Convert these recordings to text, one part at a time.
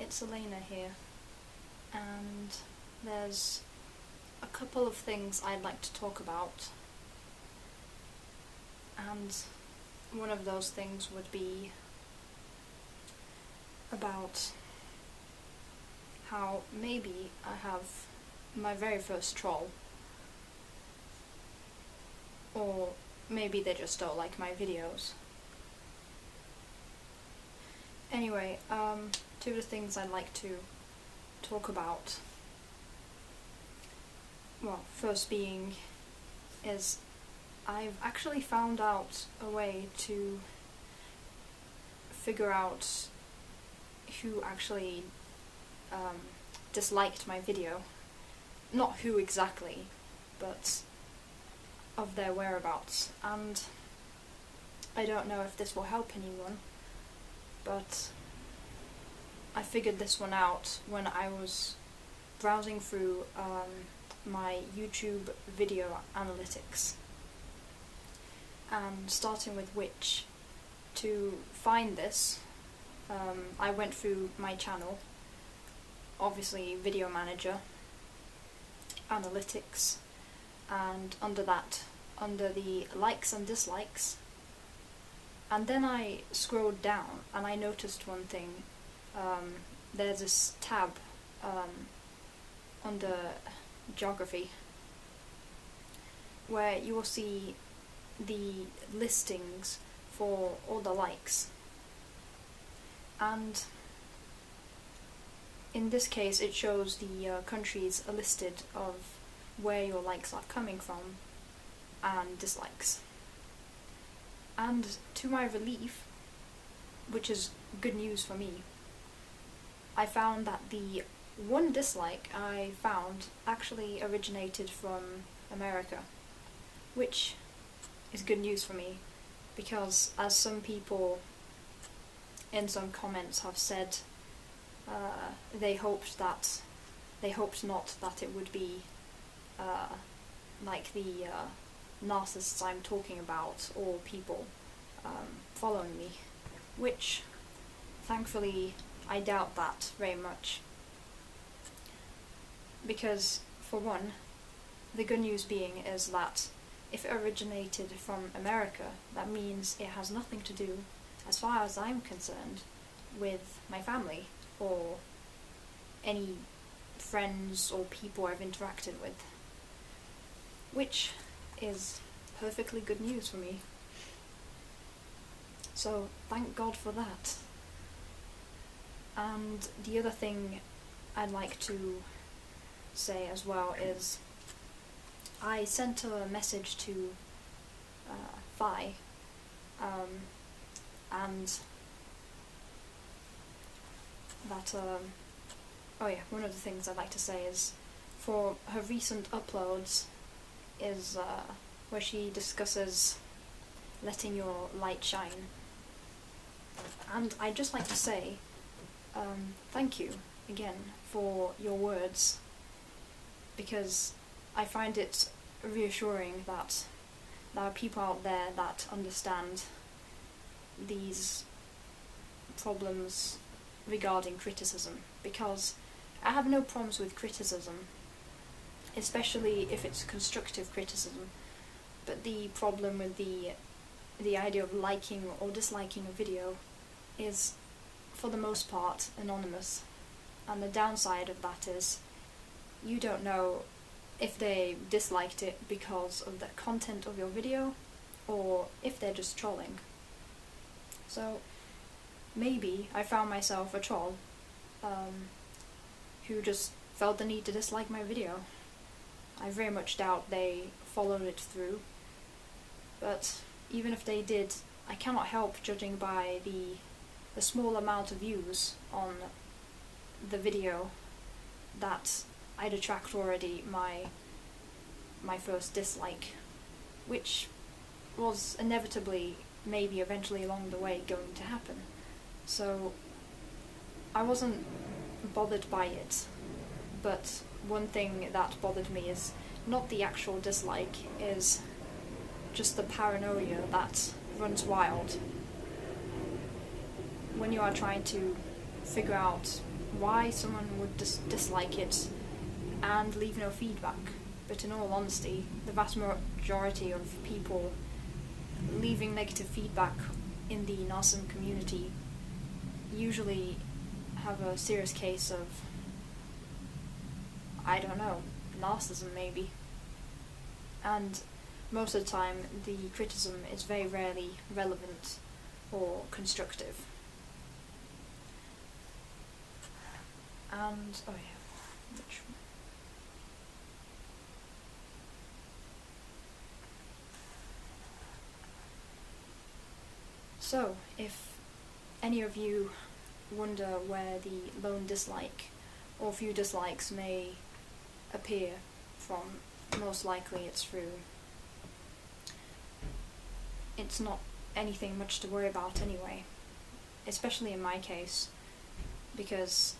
it's Elena here, and there's a couple of things I'd like to talk about, and one of those things would be about how maybe I have my very first troll, or maybe they just don't like my videos. Anyway, two of the things I'd like to talk about, well, first being is I've actually found out a way to figure out who actually disliked my video. Not who exactly, but of their whereabouts. And I don't know if this will help anyone, but I figured this one out when I was browsing through my YouTube video analytics, and starting with which, to find this, I went through my channel, obviously video manager, analytics, and under that, under the likes and dislikes, and then I scrolled down and I noticed one thing. There's this tab under geography where you will see the listings for all the likes, and in this case it shows the countries listed of where your likes are coming from and dislikes. And to my relief, which is good news for me, I found that the one dislike I found actually originated from America, which is good news for me, because as some people in some comments have said, they hoped not that it would be like the narcissists I'm talking about, or people following me, which thankfully I doubt that very much, because for one, the good news being is that if it originated from America, that means it has nothing to do, as far as I'm concerned, with my family or any friends or people I've interacted with, which is perfectly good news for me. So thank God for that. And the other thing I'd like to say as well is I sent a message to Phi, and that oh yeah, one of the things I'd like to say is, for her recent uploads is where she discusses letting your light shine, and I'd just like to say thank you again for your words, because I find it reassuring that there are people out there that understand these problems regarding criticism, because I have no problems with criticism, especially if it's constructive criticism, but the problem with the idea of liking or disliking a video is, for the most part, anonymous, and the downside of that is you don't know if they disliked it because of the content of your video, or if they're just trolling. So maybe I found myself a troll who just felt the need to dislike my video. I very much doubt they followed it through, but even if they did, I cannot help judging by the small amount of views on the video that I'd attract already my first dislike, which was inevitably, maybe eventually along the way, going to happen. So I wasn't bothered by it, but one thing that bothered me is not the actual dislike, is just the paranoia that runs wild when you are trying to figure out why someone would dislike it and leave no feedback. But in all honesty, the vast majority of people leaving negative feedback in the narcissism community usually have a serious case of, I don't know, narcissism maybe. And most of the time the criticism is very rarely relevant or constructive. And, oh yeah, which one? So, if any of you wonder where the lone dislike or few dislikes may appear from, most likely it's not anything much to worry about anyway, especially in my case, because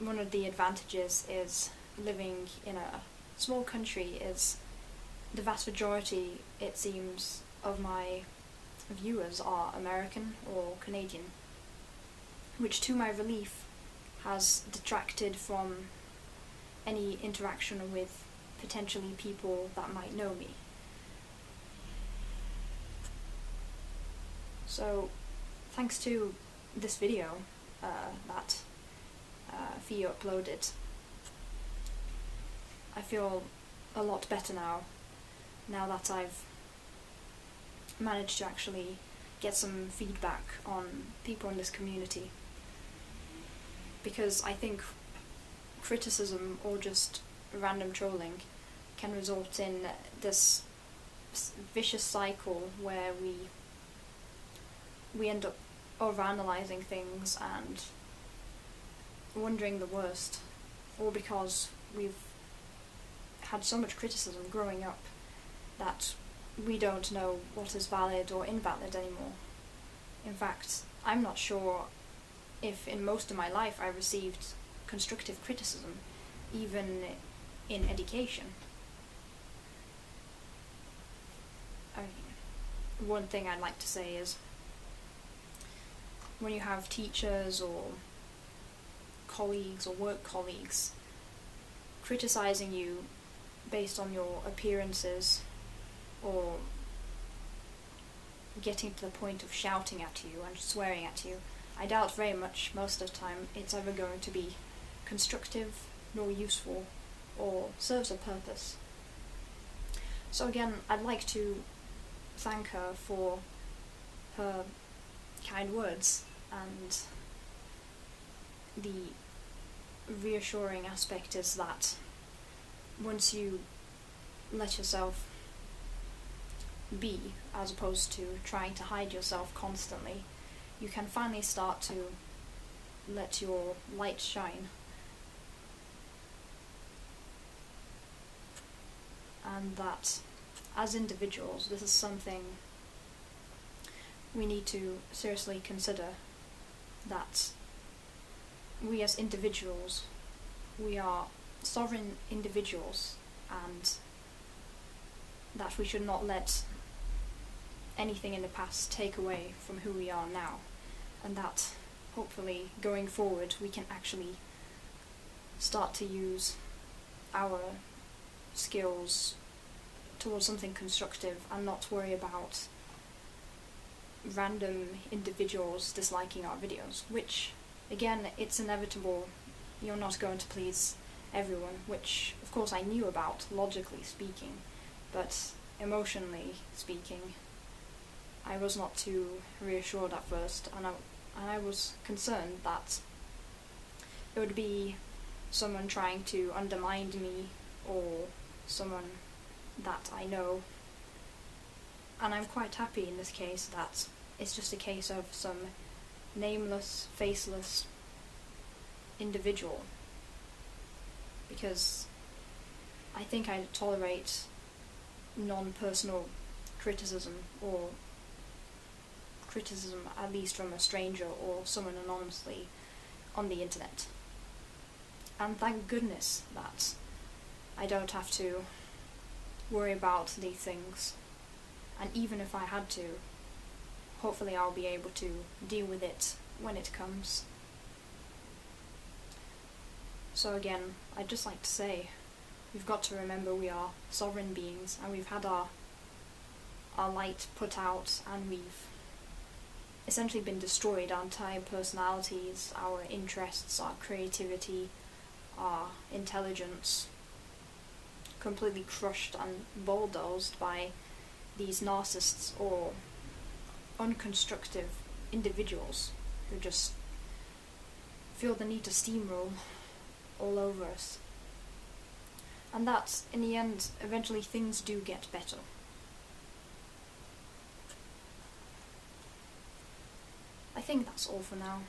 one of the advantages is living in a small country is the vast majority, it seems, of my viewers are American or Canadian, which to my relief has detracted from any interaction with potentially people that might know me. So, thanks to this video that Fio uploaded, I feel a lot better now that I've managed to actually get some feedback on people in this community. Because I think criticism or just random trolling can result in this vicious cycle where we end up overanalyzing things and wondering the worst, all because we've had so much criticism growing up that we don't know what is valid or invalid anymore. In fact, I'm not sure if in most of my life I received constructive criticism, even in education. One thing I'd like to say is, when you have teachers or colleagues or work colleagues criticizing you based on your appearances or getting to the point of shouting at you and swearing at you, I doubt very much most of the time it's ever going to be constructive nor useful or serves a purpose. So again, I'd like to thank her for her kind words and the reassuring aspect is that once you let yourself be, as opposed to trying to hide yourself constantly, you can finally start to let your light shine. And that as individuals, this is something we need to seriously consider, that we as individuals, we are sovereign individuals, and that we should not let anything in the past take away from who we are now, and that hopefully going forward we can actually start to use our skills towards something constructive and not worry about random individuals disliking our videos, which again, it's inevitable. You're not going to please everyone, which of course I knew about, logically speaking, but emotionally speaking, I was not too reassured at first, and I was concerned that it would be someone trying to undermine me or someone that I know. And I'm quite happy in this case that it's just a case of some nameless, faceless individual, because I think I tolerate non-personal criticism, or criticism at least from a stranger or someone anonymously on the internet. And thank goodness that I don't have to worry about these things, and even if I had to, hopefully I'll be able to deal with it when it comes. So again, I'd just like to say, we've got to remember we are sovereign beings, and we've had our light put out, and we've essentially been destroyed. Our entire personalities, our interests, our creativity, our intelligence, completely crushed and bulldozed by these narcissists or unconstructive individuals who just feel the need to steamroll all over us. And that, in the end, eventually things do get better. I think that's all for now.